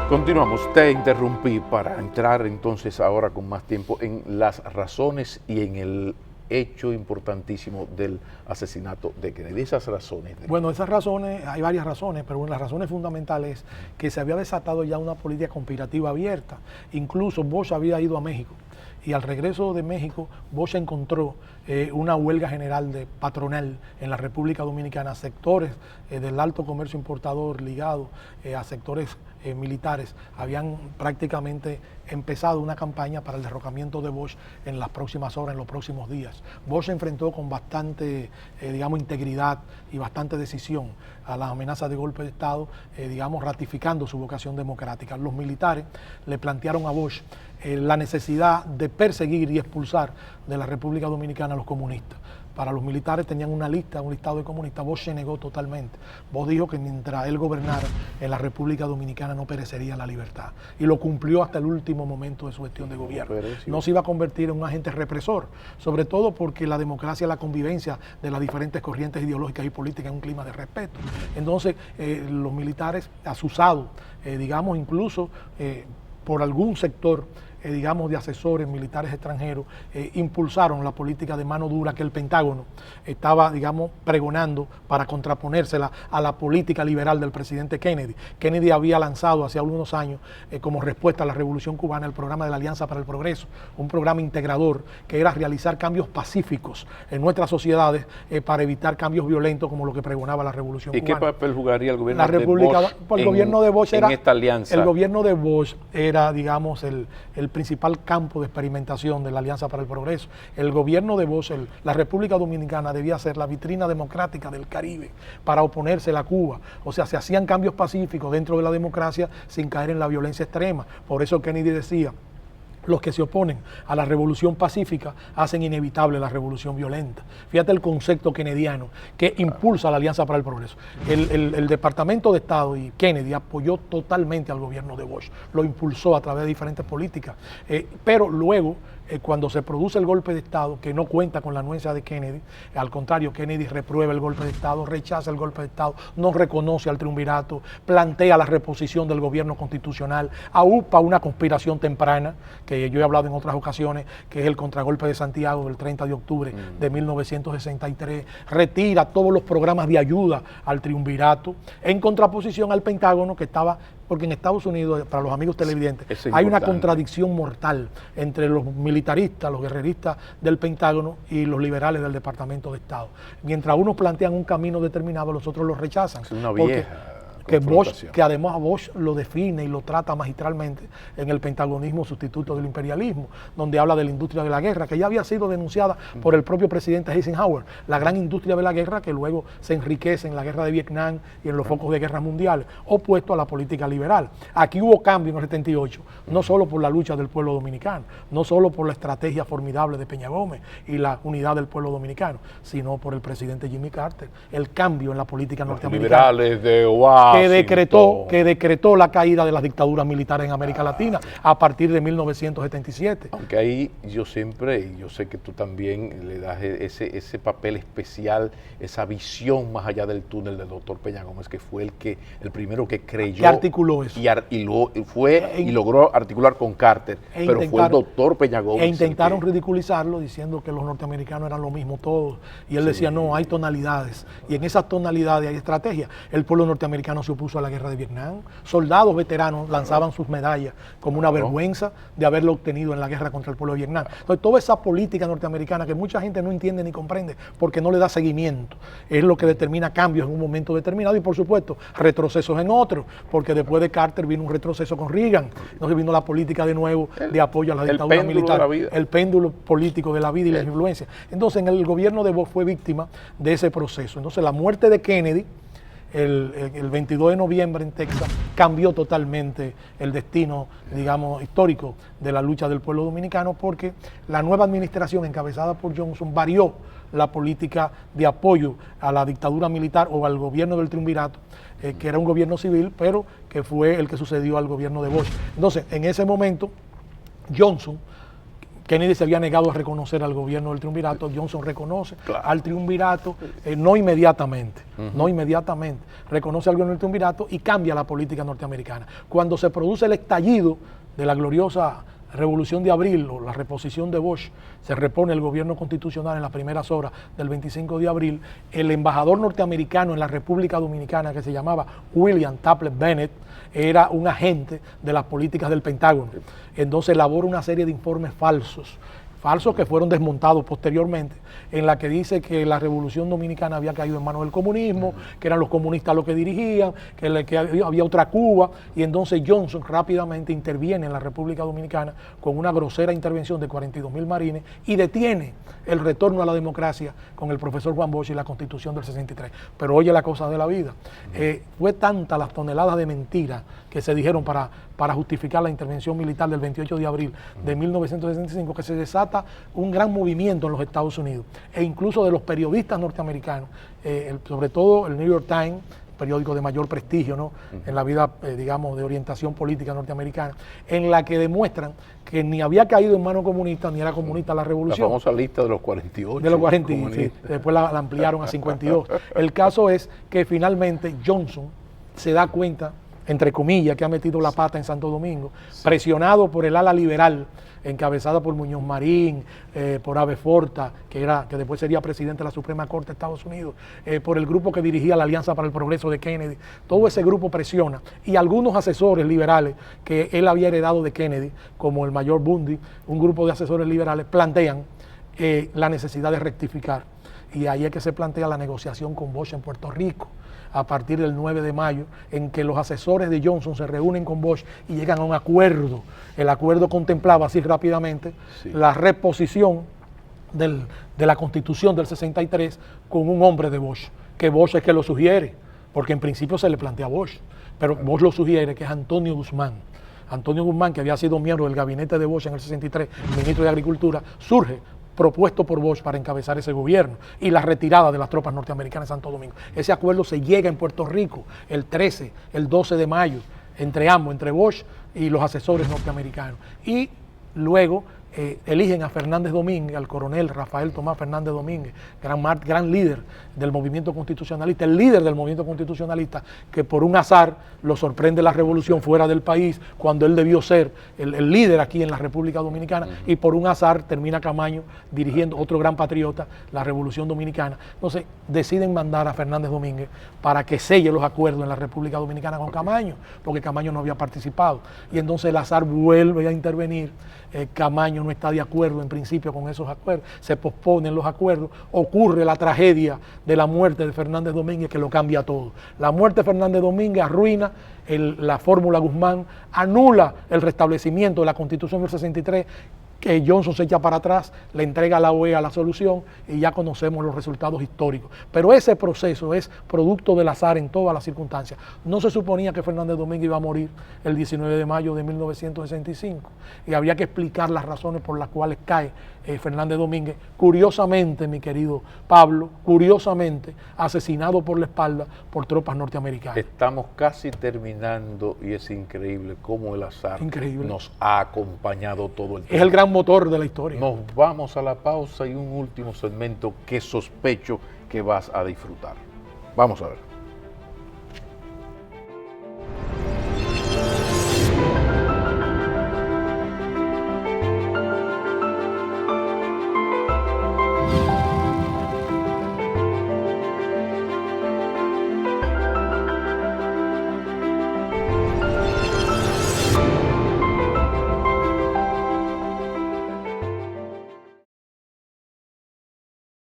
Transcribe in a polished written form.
Continuamos, te interrumpí para entrar entonces ahora con más tiempo en las razones y en el hecho importantísimo del asesinato de Kennedy. Esas razones. Bueno, esas razones, hay varias razones, pero una de las razones fundamentales es que se había desatado ya una política conspirativa abierta. Incluso Bush había ido a México y al regreso de México, Bush encontró una huelga general de patronal en la República Dominicana, sectores del alto comercio importador ligado a sectores militares habían prácticamente empezado una campaña para el derrocamiento de Bush en las próximas horas, en los próximos días. Bush se enfrentó con bastante, integridad y bastante decisión a las amenazas de golpe de Estado, ratificando su vocación democrática. Los militares le plantearon a Bush la necesidad de perseguir y expulsar de la República Dominicana a los comunistas. Para los militares tenían una lista, un listado de comunistas. Bush se negó totalmente. Bush dijo que mientras él gobernara en la República Dominicana no perecería la libertad. Y lo cumplió hasta el último momento de su gestión de gobierno. No se iba a convertir en un agente represor, sobre todo porque la democracia es la convivencia de las diferentes corrientes ideológicas y políticas en un clima de respeto. Entonces, los militares asusados, incluso por algún sector, de asesores militares extranjeros, impulsaron la política de mano dura que el Pentágono estaba, pregonando para contraponérsela a la política liberal del presidente Kennedy. Kennedy había lanzado hace algunos años, como respuesta a la Revolución Cubana, el programa de la Alianza para el Progreso, un programa integrador que era realizar cambios pacíficos en nuestras sociedades para evitar cambios violentos como lo que pregonaba la Revolución Cubana. ¿Y qué papel jugaría el gobierno de Bush? El gobierno de Bush era, en esta alianza? El gobierno de Bush era, el principal campo de experimentación de la Alianza para el Progreso. El gobierno de Bush, la República Dominicana debía ser la vitrina democrática del Caribe para oponerse a Cuba. O sea, se hacían cambios pacíficos dentro de la democracia sin caer en la violencia extrema. Por eso Kennedy decía: los que se oponen a la revolución pacífica hacen inevitable la revolución violenta. Fíjate el concepto kennediano que impulsa la Alianza para el Progreso. El Departamento de Estado y Kennedy apoyó totalmente al gobierno de Bush, lo impulsó a través de diferentes políticas, pero luego, cuando se produce el golpe de Estado, que no cuenta con la anuencia de Kennedy, al contrario, Kennedy reprueba el golpe de Estado, rechaza el golpe de Estado, no reconoce al triunvirato, plantea la reposición del gobierno constitucional, aupa una conspiración temprana, que yo he hablado en otras ocasiones, que es el contragolpe de Santiago del 30 de octubre de 1963, retira todos los programas de ayuda al triunvirato, en contraposición al Pentágono, que estaba, porque en Estados Unidos, para los amigos televidentes, hay una contradicción mortal entre los militaristas, los guerreristas del Pentágono y los liberales del Departamento de Estado. Mientras unos plantean un camino determinado, los otros lo rechazan. Es una vieja que además a Bush lo define y lo trata magistralmente en el pentagonismo sustituto del imperialismo, donde habla de la industria de la guerra, que ya había sido denunciada por el propio presidente Eisenhower, la gran industria de la guerra que luego se enriquece en la guerra de Vietnam y en los focos de guerras mundiales, opuesto a la política liberal. Aquí hubo cambio en el 78, no solo por la lucha del pueblo dominicano, no solo por la estrategia formidable de Peña Gómez y la unidad del pueblo dominicano, sino por el presidente Jimmy Carter, el cambio en la política norteamericana. Liberales de Washington. Que decretó la caída de las dictaduras militares en América Latina a partir de 1977. Aunque ahí yo siempre, y yo sé que tú también le das ese papel especial, esa visión más allá del túnel del doctor Peña Gómez, que fue el primero que creyó. Que articuló eso. Y logró articular con Carter, pero fue el doctor Peña Gómez. E intentaron ridiculizarlo diciendo que los norteamericanos eran lo mismo todos. Y él decía, no, hay tonalidades. Y en esas tonalidades hay estrategia. El pueblo norteamericano se opuso a la guerra de Vietnam. Soldados veteranos lanzaban sus medallas como una vergüenza de haberlo obtenido en la guerra contra el pueblo de Vietnam. Entonces, toda esa política norteamericana que mucha gente no entiende ni comprende porque no le da seguimiento, es lo que determina cambios en un momento determinado y, por supuesto, retrocesos en otros, porque después de Carter vino un retroceso con Reagan, entonces vino la política de nuevo de apoyo a la dictadura militar, el péndulo político de la vida y la influencia. Entonces, en el gobierno de Bush fue víctima de ese proceso. Entonces, la muerte de Kennedy, el 22 de noviembre en Texas, cambió totalmente el destino, histórico de la lucha del pueblo dominicano, porque la nueva administración encabezada por Johnson varió la política de apoyo a la dictadura militar o al gobierno del triunvirato, que era un gobierno civil, pero que fue el que sucedió al gobierno de Bush. Entonces, en ese momento, Johnson, Kennedy se había negado a reconocer al gobierno del triunvirato, Johnson reconoce Claro. al triunvirato, no inmediatamente, no inmediatamente, reconoce al gobierno del triunvirato y cambia la política norteamericana. Cuando se produce el estallido de la gloriosa Revolución de Abril o la reposición de Bush, se repone el gobierno constitucional en las primeras horas del 25 de abril, el embajador norteamericano en la República Dominicana, que se llamaba William Tapley Bennett, era un agente de las políticas del Pentágono. Entonces elabora una serie de informes falsos que fueron desmontados posteriormente, en la que dice que la Revolución Dominicana había caído en manos del comunismo, que eran los comunistas los que dirigían, que había otra Cuba, y entonces Johnson rápidamente interviene en la República Dominicana con una grosera intervención de 42.000 marines y detiene el retorno a la democracia con el profesor Juan Bosch y la Constitución del 63. Pero oye la cosa de la vida, fue tanta las toneladas de mentiras que se dijeron para justificar la intervención militar del 28 de abril de 1965, que se desata un gran movimiento en los Estados Unidos, e incluso de los periodistas norteamericanos, sobre todo el New York Times, periódico de mayor prestigio, ¿no?, en la vida, digamos, de orientación política norteamericana, en la que demuestran que ni había caído en manos comunistas, ni era comunista la revolución. La famosa lista de los 48. De los 48, sí, después la ampliaron a 52. El caso es que finalmente Johnson se da cuenta, entre comillas, que ha metido la pata en Santo Domingo, presionado por el ala liberal, encabezada por Muñoz Marín, por Ave Forta, que después sería presidente de la Suprema Corte de Estados Unidos, por el grupo que dirigía la Alianza para el Progreso de Kennedy. Todo ese grupo presiona, y algunos asesores liberales que él había heredado de Kennedy, como el mayor Bundy, un grupo de asesores liberales, plantean la necesidad de rectificar. Y ahí es que se plantea la negociación con Bosch en Puerto Rico, a partir del 9 de mayo, en que los asesores de Johnson se reúnen con Bosch y llegan a un acuerdo. El acuerdo contemplaba, así rápidamente, la reposición de la Constitución del 63 con un hombre de Bosch, que Bosch es que lo sugiere, porque en principio se le plantea a Bosch, pero Bosch lo sugiere, que es Antonio Guzmán. Antonio Guzmán, que había sido miembro del gabinete de Bosch en el 63, ministro de Agricultura, surge propuesto por Bosch para encabezar ese gobierno, y la retirada de las tropas norteamericanas en Santo Domingo. Ese acuerdo se llega en Puerto Rico el 13, el 12 de mayo, entre ambos, entre Bosch y los asesores norteamericanos. Y luego eligen a Fernández Domínguez, al coronel Rafael Tomás Fernández Domínguez, gran líder del movimiento constitucionalista, el líder del movimiento constitucionalista, que por un azar lo sorprende la revolución fuera del país, cuando él debió ser el líder aquí en la República Dominicana, y por un azar termina Camaño dirigiendo, otro gran patriota, la Revolución Dominicana. Entonces deciden mandar a Fernández Domínguez para que selle los acuerdos en la República Dominicana con Camaño, porque Camaño no había participado. Y entonces el azar vuelve a intervenir. Camaño no está de acuerdo en principio con esos acuerdos, se posponen los acuerdos, ocurre la tragedia de la muerte de Fernández Domínguez, que lo cambia todo. La muerte de Fernández Domínguez arruina la fórmula Guzmán, anula el restablecimiento de la Constitución del 63, que Johnson se echa para atrás, le entrega a la OEA la solución, y ya conocemos los resultados históricos. Pero ese proceso es producto del azar en todas las circunstancias. No se suponía que Fernández Domínguez iba a morir el 19 de mayo de 1965, y habría que explicar las razones por las cuales cae Fernández Domínguez, curiosamente, mi querido Pablo, curiosamente asesinado por la espalda por tropas norteamericanas. Estamos casi terminando, y es increíble cómo el azar nos ha acompañado todo el tiempo. Es el gran motor de la historia. Nos vamos a la pausa y un último segmento que sospecho que vas a disfrutar. Vamos a ver.